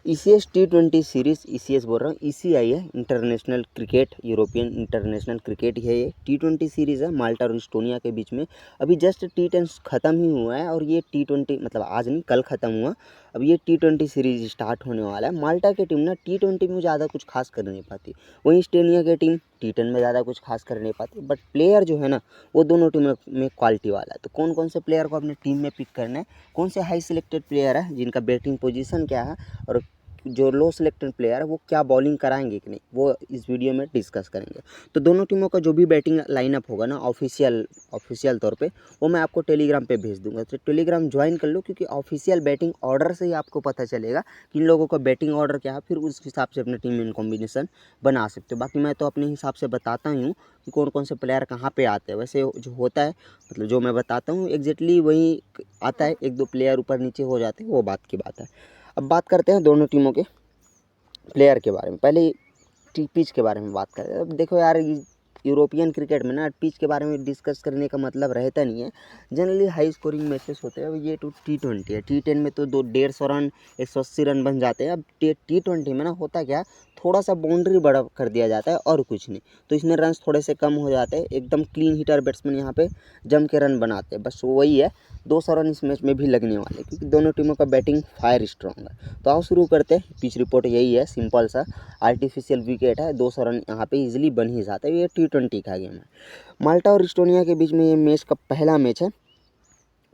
ECS T20 series, ECS बोल रहा हूँ, ईसीआई है, international cricket, European international cricket है ये। T20 सीरीज़ है माल्टा और इस्टोनिया के बीच में। अभी जस्ट T10 ख़त्म ही हुआ है और ये T20 मतलब आज नहीं कल ख़त्म हुआ। अब ये T20 सीरीज़ स्टार्ट होने वाला है। माल्टा की टीम ना T20 में ज़्यादा कुछ खास कर नहीं पाती, वहीं इस्टोनिया की टीम T10 में ज़्यादा कुछ खास कर नहीं पाती, बट प्लेयर जो है ना वो दोनों टीमों में क्वालिटी वाला है। तो कौन कौन से प्लेयर को अपने टीम में पिक करना है, कौन से हाई सिलेक्टेड प्लेयर है, जिनका बैटिंग पोजीशन क्या है, और जो लो सिलेक्टेड प्लेयर है वो क्या बॉलिंग कराएंगे कि नहीं, वो इस वीडियो में डिस्कस करेंगे। तो दोनों टीमों का जो भी बैटिंग लाइनअप होगा ना ऑफिशियल तौर पे, वो मैं आपको टेलीग्राम पे भेज दूंगा। तो टेलीग्राम ज्वाइन कर लो, क्योंकि ऑफिशियल बैटिंग ऑर्डर से ही आपको पता चलेगा कि इन लोगों का बैटिंग ऑर्डर क्या है, फिर उस हिसाब से अपने टीम इन कॉम्बिनेशन बना सकते हो। बाकी मैं तो अपने हिसाब से बताता ही हूँ कि कौन कौन से प्लेयर कहाँ पे आते हैं। वैसे जो होता है मतलब जो मैं बताता हूँ एग्जैक्टली वही आता है, एक दो प्लेयर ऊपर नीचे हो जाते हैं, वो बात की बात है। अब बात करते हैं दोनों टीमों के प्लेयर के बारे में। पहले पिच के बारे में बात करें। अब देखो यार, यूरोपियन क्रिकेट में ना पिच के बारे में डिस्कस करने का मतलब रहता नहीं है। जनरली हाई स्कोरिंग मैचेस होते हैं। अब ये तो T20 है, T10 में तो 150 रन 180 रन बन जाते हैं। अब T20 में ना होता क्या, थोड़ा सा बाउंड्री बड़ा कर दिया जाता है और कुछ नहीं, तो इसमें रन्स थोड़े से कम हो जाते हैं। एकदम क्लीन हिटर बैट्समैन यहाँ पे जम के रन बनाते हैं, बस वही है। 200 रन इस मैच में भी लगने वाले, क्योंकि दोनों टीमों का बैटिंग फायर स्ट्रॉन्ग है। तो आओ शुरू करते हैं। पिच रिपोर्ट यही है, सिंपल सा आर्टिफिशियल विकेट है, 200 रन यहाँ पे इजीली बन ही जाता है। ये T20 का गेम है। माल्टा और इस्टोनिया के बीच में ये मैच का पहला मैच है।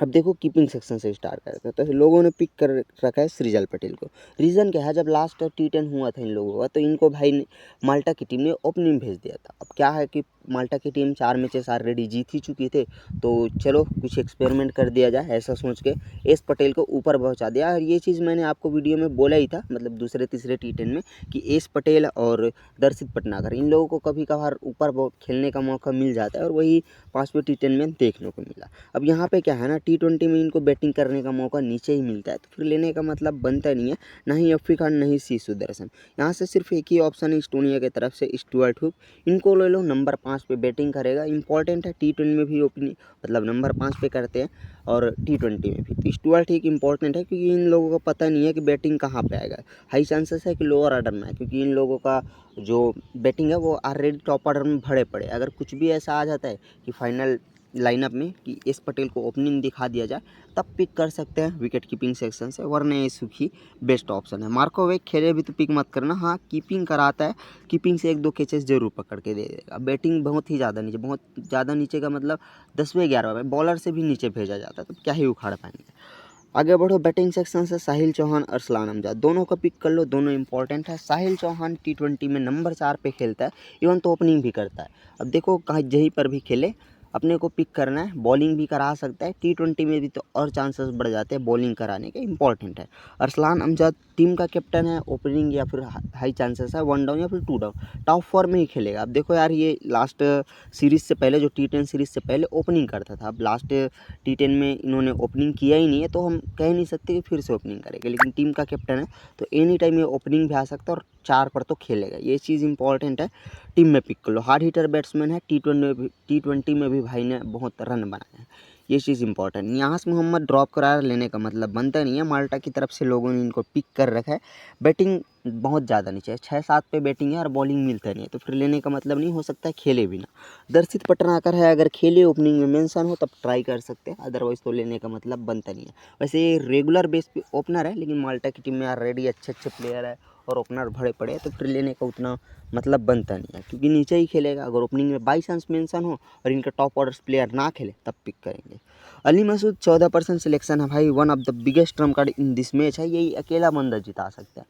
अब देखो कीपिंग सेक्शन से स्टार्ट करते हैं। तो लोगों ने पिक कर रखा है सृजल पटेल को। रीज़न क्या है, जब लास्ट T10 हुआ था इन लोगों का, तो इनको भाई ने माल्टा की टीम ने ओपनिंग भेज दिया था। अब क्या है कि माल्टा की टीम 4 मैचेस ऑलरेडी जीत ही चुकी थे, तो चलो कुछ एक्सपेरिमेंट कर दिया जाए, ऐसा सोच के एस पटेल को ऊपर पहुंचा दिया। और ये चीज़ मैंने आपको वीडियो में बोला ही था, मतलब दूसरे तीसरे T10 में, कि एस पटेल और दर्शित पटनागर इन लोगों को कभी कभार ऊपर खेलने का मौका मिल जाता है, और वही 5वें T10 में देखने को मिला। अब यहाँ पे क्या है ना, T20 में इनको बैटिंग करने का मौका नीचे ही मिलता है, तो फिर लेने का मतलब बनता नहीं है, ना ही अफ्रीका खान, ना ही सी सुदर्शन। यहाँ से सिर्फ एक ही ऑप्शन है इस्टोनिया की तरफ से, स्टुअर्ट हुक। इनको ले लो, नंबर 5 पे बैटिंग करेगा। इंपॉर्टेंट है, T10 में भी ओपनिंग मतलब नंबर 5 पे करते हैं और T20 में भी। तो स्टुअर्ट हुक इंपॉर्टेंट है, क्योंकि इन लोगों को पता नहीं है कि बैटिंग कहाँ पे आएगा। हाई चांसेस है कि लोअर ऑर्डर में है, क्योंकि इन लोगों का जो बैटिंग है वो ऑलरेडी टॉप ऑर्डर में भरे पड़े। अगर कुछ भी ऐसा आ जाता है कि फाइनल लाइनअप में कि एस पटेल को ओपनिंग दिखा दिया जाए, तब पिक कर सकते हैं विकेट कीपिंग सेक्शन से, वरना ये सुखी बेस्ट ऑप्शन है। मार्को वेग खेले भी तो पिक मत करना। हाँ, कीपिंग कराता है, कीपिंग से 1-2 कैचेस जरूर पकड़ के दे देगा। बैटिंग बहुत ही ज़्यादा नीचे, बहुत ज़्यादा नीचे का मतलब 10वें 11वें बॉलर से भी नीचे भेजा जाता है, तो क्या ही उखाड़ पाएंगे। आगे बढ़ो, बैटिंग सेक्शन से साहिल चौहान, अरसलान अमजद दोनों का पिक कर लो, दोनों इंपॉर्टेंट है। साहिल चौहान T20 में नंबर 4 पे खेलता है, इवन तो ओपनिंग भी करता है। अब देखो कहीं यहीं पर भी खेले, अपने को पिक करना है। बॉलिंग भी करा सकता है, T20 में भी तो और चांसेस बढ़ जाते हैं बॉलिंग कराने के, इंपॉर्टेंट है। अरसलान अमजद टीम का कैप्टन है, ओपनिंग या फिर हाई चांसेस है 1 डाउन या फिर 2 डाउन, टॉप 4 में ही खेलेगा। अब देखो यार, ये लास्ट सीरीज़ से पहले, जो T10 सीरीज़ से पहले ओपनिंग करता था, अब लास्ट T10 में इन्होंने ओपनिंग किया ही नहीं है, तो हम कह नहीं सकते कि फिर से ओपनिंग करेंगे। लेकिन टीम का कैप्टन है, तो एनी टाइम ये ओपनिंग भी आ सकता है और 4 पर तो खेलेगा। ये चीज़ इंपॉर्टेंट है, टीम में पिक कर लो। हार्ड हिटर बैट्समैन है, T20 में भी भाई ने बहुत रन बनाए हैं, ये चीज़ इंपॉर्टेंट। नियाज़ मोहम्मद ड्रॉप करार लेने का मतलब बनता नहीं है। माल्टा की तरफ से लोगों ने इनको पिक कर रखा है। बैटिंग बहुत ज़्यादा नीचे है, 6-7 पे बैटिंग है और बॉलिंग मिलता नहीं है, तो फिर लेने का मतलब नहीं, हो सकता है खेले भी ना। दर्शित पटनाकर है, अगर खेले ओपनिंग में मेंशन हो तब ट्राई कर सकते हैं, अदरवाइज़ तो लेने का मतलब बनता नहीं है। वैसे ये रेगुलर बेस पे ओपनर है, लेकिन माल्टा की टीम में ऑलरेडी अच्छे अच्छे प्लेयर है और ओपनर भरे पड़े हैं, तो फिर लेने का उतना मतलब बनता नहीं है, क्योंकि नीचे ही खेलेगा। अगर ओपनिंग में बाई चांस मेंशन हो और इनका टॉप ऑर्डर प्लेयर ना खेले, तब पिक करेंगे। अली मसूद 14% सिलेक्शन है भाई, one of the biggest Trump card in this match है, यही अकेला बंदा जिता सकता है।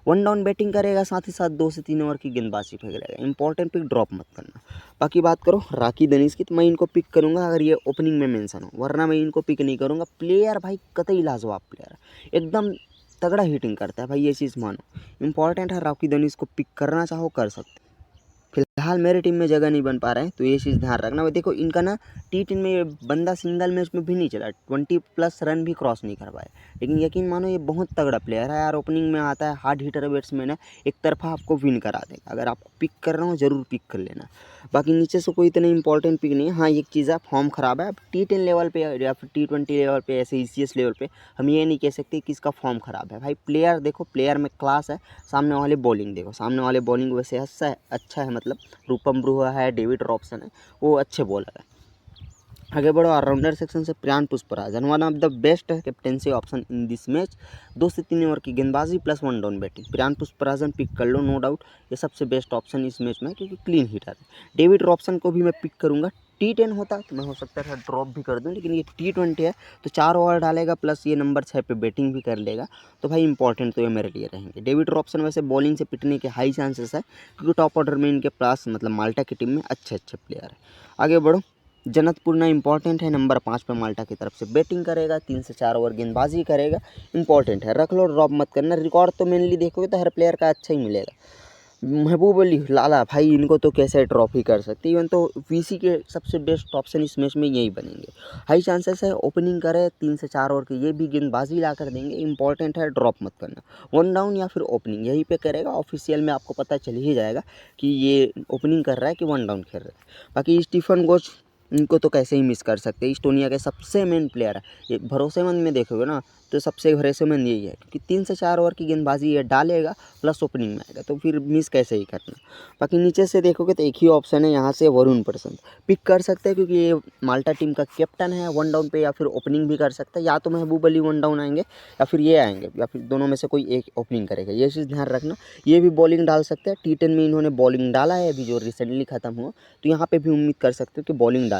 1 डाउन बैटिंग करेगा, साथ ही साथ 2 से 3 ओवर की गेंदबाजी फेंक रहेगा। इंपॉर्टेंट पिक ड्रॉप मत करना। बाकी बात करो राकी दनीश की, तो मैं इनको पिक करूंगा अगर ये ओपनिंग में मेंशन हो, वरना मैं इनको पिक नहीं करूंगा। प्लेयर भाई कतई लाजवाब प्लेयर है, एकदम तगड़ा हिटिंग करता है भाई, ये चीज़ मानो। इंपॉर्टेंट है, राकी दनीश को पिक करना चाहो कर सकते। फिलहाल मेरे टीम में जगह नहीं बन पा रहे हैं, तो ये चीज़ ध्यान रखना। भाई देखो इनका ना T10 में ये बंदा सिंगल मैच में भी नहीं चला, 20+ रन भी क्रॉस नहीं कर पाए, लेकिन यकीन मानो ये बहुत तगड़ा प्लेयर है यार। ओपनिंग में आता है, हार्ड हिटर बैट्समैन है, एक तरफा आपको विन करा देगा। अगर आपको पिक कर रहा हूँ ज़रूर पिक कर लेना। बाकी नीचे से कोई इतना इंपॉर्टेंट पिक नहीं है। हाँ एक चीज़ है, फॉर्म ख़राब है। अब T10 लेवल पे या फिर T20 लेवल पे, ऐसे ECS लेवल पे हम ये नहीं कह सकते कि इसका फॉर्म ख़राब है। भाई प्लेयर देखो, प्लेयर में क्लास है, सामने वाले बॉलिंग देखो, सामने वाले बॉलिंग वैसे अच्छा है, मतलब रूपम ब्रूहा है, डेविड रॉबसन है, वो अच्छे बॉलर है। आगे बढ़ो ऑलराउंडर सेक्शन से। Priyan Pushparajan one of the best captaincy option in this match. 2 से 3 ओवर की गेंदबाजी plus 1 down batting. Priyan Pushparajan pick कर लो, नो डाउट ये सबसे बेस्ट ऑप्शन इस मैच में, क्योंकि क्लीन हिटर है। डेविड रॉबसन को भी मैं पिक करूँगा। T10 होता तो मैं हो सकता था ड्रॉप भी कर दूं, लेकिन ये T20 है तो 4 ओवर डालेगा, प्लस ये नंबर 6 पे बैटिंग भी कर लेगा, तो भाई इंपॉर्टेंट तो ये मेरे लिए रहेंगे। डेविड रॉबसन वैसे बॉलिंग से पिटने के हाई चांसेस है, क्योंकि टॉप ऑर्डर में इनके पास मतलब माल्टा की टीम में अच्छे प्लेयर है। आगे बढ़ो। जनतपुरना इंपॉर्टेंट है, नंबर 5 पे माल्टा की तरफ से बैटिंग करेगा, 3 से 4 ओवर गेंदबाजी करेगा, इंपॉर्टेंट है, रख लो, ड्रॉप मत करना। रिकॉर्ड तो मेनली देखोगे तो हर प्लेयर का अच्छा ही मिलेगा। महबूब अली लाला भाई, इनको तो कैसे ड्रॉप ही कर सकते, इवन तो VC के सबसे बेस्ट ऑप्शन इस मैच में यही बनेंगे। हाई चांसेस है ओपनिंग करे, 3 से 4 ओवर की ये भी गेंदबाजी ला कर देंगे, इंपॉर्टेंट है, ड्रॉप मत करना। 1 डाउन या फिर ओपनिंग यहीं पे करेगा, ऑफिशियल में आपको पता चल ही जाएगा कि ये ओपनिंग कर रहा है कि 1 डाउन खेल रहा है। बाकी स्टीफन गोच, इनको तो कैसे ही मिस कर सकते हैं, इस्टोनिया के सबसे मेन प्लेयर है ये। भरोसेमंद में देखोगे ना तो सबसे भरोसेमंद यही है, क्योंकि 3 से 4 ओवर की गेंदबाजी ये डालेगा, प्लस ओपनिंग में आएगा, तो फिर मिस कैसे ही करना। बाकी नीचे से देखोगे तो एक ही ऑप्शन है यहाँ से, वरुण प्रसन्न पिक कर सकते हैं, क्योंकि ये माल्टा टीम का कैप्टन है। 1 डाउन पे या फिर ओपनिंग भी कर सकता है, या तो महबूब अली 1 डाउन आएंगे या फिर ये आएंगे, या फिर दोनों में से कोई एक ओपनिंग करेगा, ये चीज़ ध्यान रखना। ये भी बॉलिंग डाल सकते हैं, T10 में इन्होंने बॉलिंग डाला है अभी जो रिसेंटली ख़त्म हुआ, तो यहाँ पे भी उम्मीद कर सकते हो कि बॉलिंग डाले।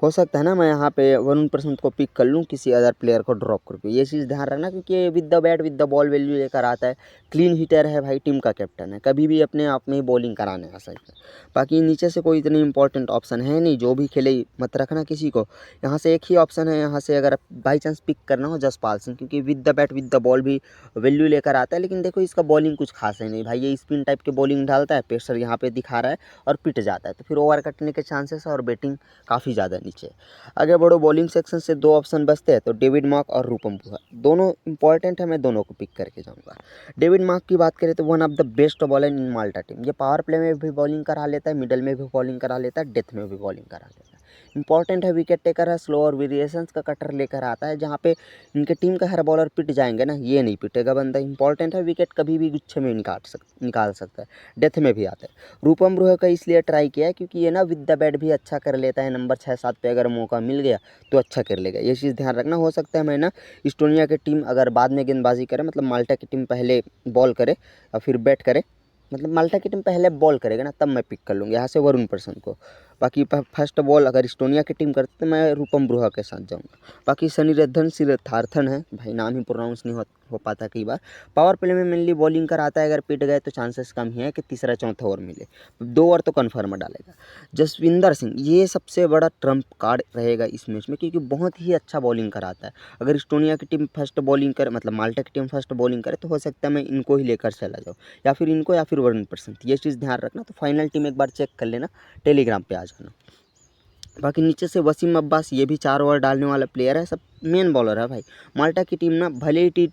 हो सकता है ना मैं यहाँ पे वरुण प्रशांत को पिक कर लूँ, किसी अदर प्लेयर को ड्रॉप करके, ये चीज़ ध्यान रखना, क्योंकि with the bat with the ball value लेकर आता है, क्लीन हिटर है भाई, टीम का कैप्टन है, कभी भी अपने आप में ही बॉलिंग कराने आ सकता है। बाकी नीचे से कोई इतनी इंपॉर्टेंट ऑप्शन है नहीं, जो भी खेले मत रखना किसी को। यहाँ से एक ही ऑप्शन है, यहाँ से अगर बाई चांस पिक करना हो, जसपाल सिंह, क्योंकि with the bat with the ball भी वैल्यू लेकर आता है, लेकिन देखो इसका बॉलिंग कुछ खास है नहीं भाई, ये स्पिन टाइप के बॉलिंग डालता है, प्रेशर यहाँ पे दिखा रहा है और पिट जाता है, तो फिर ओवर कटने के चांसेस है और बैटिंग काफ़ी ज़्यादा नीचे। आगे बढ़ो। बॉलिंग सेक्शन से 2 ऑप्शन बचते हैं, तो डेविड मार्क और रूपम ब्रूहा, दोनों इंपॉर्टेंट है, मैं दोनों को पिक करके जाऊंगा। डेविड मार्क की बात करें तो one of the best bowler in Malta team, ये पावर प्ले में भी बॉलिंग करा लेता है, मिडल में भी बॉलिंग करा लेता है, डेथ में भी बॉलिंग करा लेता है। इंपॉर्टेंट है, विकेट टेकर है, स्लो और वेरिएशंस का कटर लेकर आता है, जहाँ पे इनके टीम का हर बॉलर पिट जाएंगे ना, ये नहीं पिटेगा बंदा। इंपॉर्टेंट है, विकेट कभी भी गुच्छे में निकाल सकता है, डेथ में भी आता है। रूपम ब्रूहा का इसलिए ट्राई किया है क्योंकि ये ना विद द बैट भी अच्छा कर लेता है, नंबर 6-7 पे अगर मौका मिल गया तो अच्छा कर लेगा, ये चीज़ ध्यान रखना। हो सकता है मैं ना इस्टोनिया की टीम अगर बाद में गेंदबाजी करे, मतलब माल्टा की टीम पहले बॉल करे और फिर बैट करे, मतलब माल्टा की टीम पहले बॉल करेगा ना, तब मैं पिक कर लूँगा यहाँ से वरुण प्रसन्न को। बाकी फर्स्ट बॉल अगर इस्टोनिया की टीम करते तो मैं रूपम ब्रूहा के साथ जाऊँगा। बाकी सनीरधन सिरथार्थन है भाई, नाम ही प्रोनाउंस नहीं हो पाता कई बार। पावर प्ले में मेनली बॉलिंग कराता है, अगर पिट गए तो चांसेस कम ही है कि तीसरा चौथा ओवर मिले, 2 ओवर तो कन्फर्म डालेगा। जसविंदर सिंह, ये सबसे बड़ा ट्रम्प कार्ड रहेगा इस मैच में, क्योंकि बहुत ही अच्छा बॉलिंग कराता है। अगर इस्टोनिया की टीम फर्स्ट बॉलिंग करे, मतलब माल्टा की टीम फर्स्ट बॉलिंग करे, तो हो सकता है मैं इनको ही लेकर चला जाऊँ, या फिर इनको या फिर वरुण प्रसन्न, ये चीज़ ध्यान रखना। तो फाइनल टीम एक बार चेक कर लेना, टेलीग्राम पे आ जाना। बाकी नीचे से वसीम अब्बास, ये भी 4 ओवर डालने वाला प्लेयर है, सब मेन बॉलर है भाई। माल्टा की टीम ना भले ही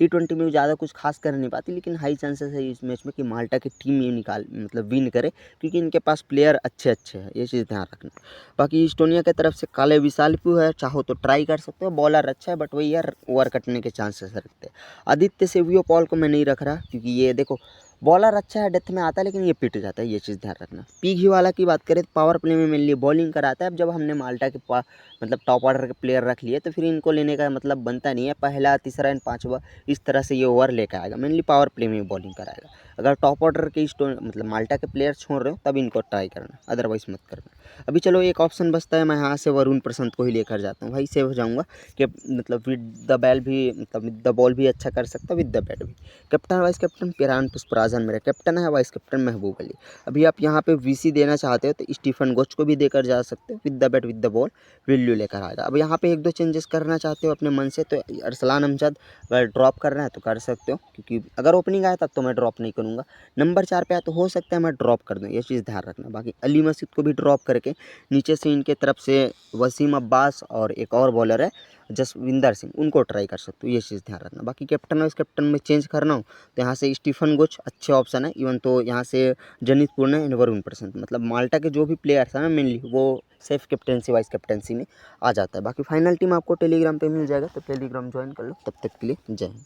T20 में भी ज़्यादा कुछ खास कर नहीं पाती, लेकिन हाई चांसेस है इस मैच में कि माल्टा की टीम ये मतलब विन करे, क्योंकि इनके पास प्लेयर अच्छे हैं, ये चीज़ ध्यान रखना। बाकी इस्टोनिया की तरफ से काले विसालपू है, चाहो तो ट्राई कर सकते हो, बॉलर अच्छा है, बट वही यार ओवर कटने के चांसेस रखते हैं। आदित्य सेवियो पॉल को मैं नहीं रख रहा, क्योंकि ये देखो बॉलर अच्छा है, डेथ में आता है, लेकिन ये पिट जाता है, ये चीज़ ध्यान रखना। पीघी वाला की बात करें तो पावर प्ले में मेनली बॉलिंग कराता है। अब जब हमने माल्टा के मतलब टॉप ऑर्डर के प्लेयर रख लिए, तो फिर इनको लेने का मतलब बनता नहीं है, पहला तीसरा एंड पाँचवा इस तरह से ये ओवर लेकर आएगा, मेनली पावर प्ले में बॉलिंग कराएगा। अगर टॉप ऑर्डर के मतलब माल्टा के प्लेयर छोड़ रहे हो तब इनको ट्राई करना, अदरवाइज मत करना। अभी चलो एक ऑप्शन बचता है, मैं यहाँ से वरुण प्रशांत को ही लेकर जाता हूँ भाई, सेव हो जाऊँगा कि मतलब विद द बैल भी, मतलब विद द बॉल भी अच्छा कर सकता है, विद द बैट भी। Captain vice captain Priyan Pushparaj वर्जन मेरा कैप्टन है, वाइस कैप्टन महबूब अली। अभी आप यहाँ पे वीसी देना चाहते हो तो स्टीफन गोच को भी देकर जा सकते हो, with the bat with the ball value लेकर आएगा। अब यहाँ पे 1-2 चेंजेस करना चाहते हो अपने मन से तो अरसलान अमजद अगर ड्रॉप करना है तो कर सकते हो, क्योंकि अगर ओपनिंग आया तब तो मैं ड्रॉप नहीं करूँगा। नंबर 4 पे आया तो हो सकता है मैं ड्रॉप कर दूँ, ये चीज़ ध्यान रखना। बाकी अली मसीद को भी ड्रॉप करके नीचे से इनके तरफ से वसीम अब्बास और एक और बॉलर है जसविंदर सिंह, उनको ट्राई कर सकते हो, ये चीज़ ध्यान रखना। बाकी कैप्टन वाइस कैप्टन में चेंज करना हो तो यहाँ से स्टीफन गोच अच्छे ऑप्शन है, इवन तो यहाँ से जनित पूर्णा एंड वरुण प्रशांत, मतलब माल्टा के जो भी प्लेयर्स हैं ना मेनली वो सेफ कैप्टनसी वाइस कैप्टनसी में आ जाता है। बाकी फाइनल टीम आपको टेलीग्राम पे मिल जाएगा, तो टेलीग्राम ज्वाइन कर लो। तब तक के लिए जय हिंद।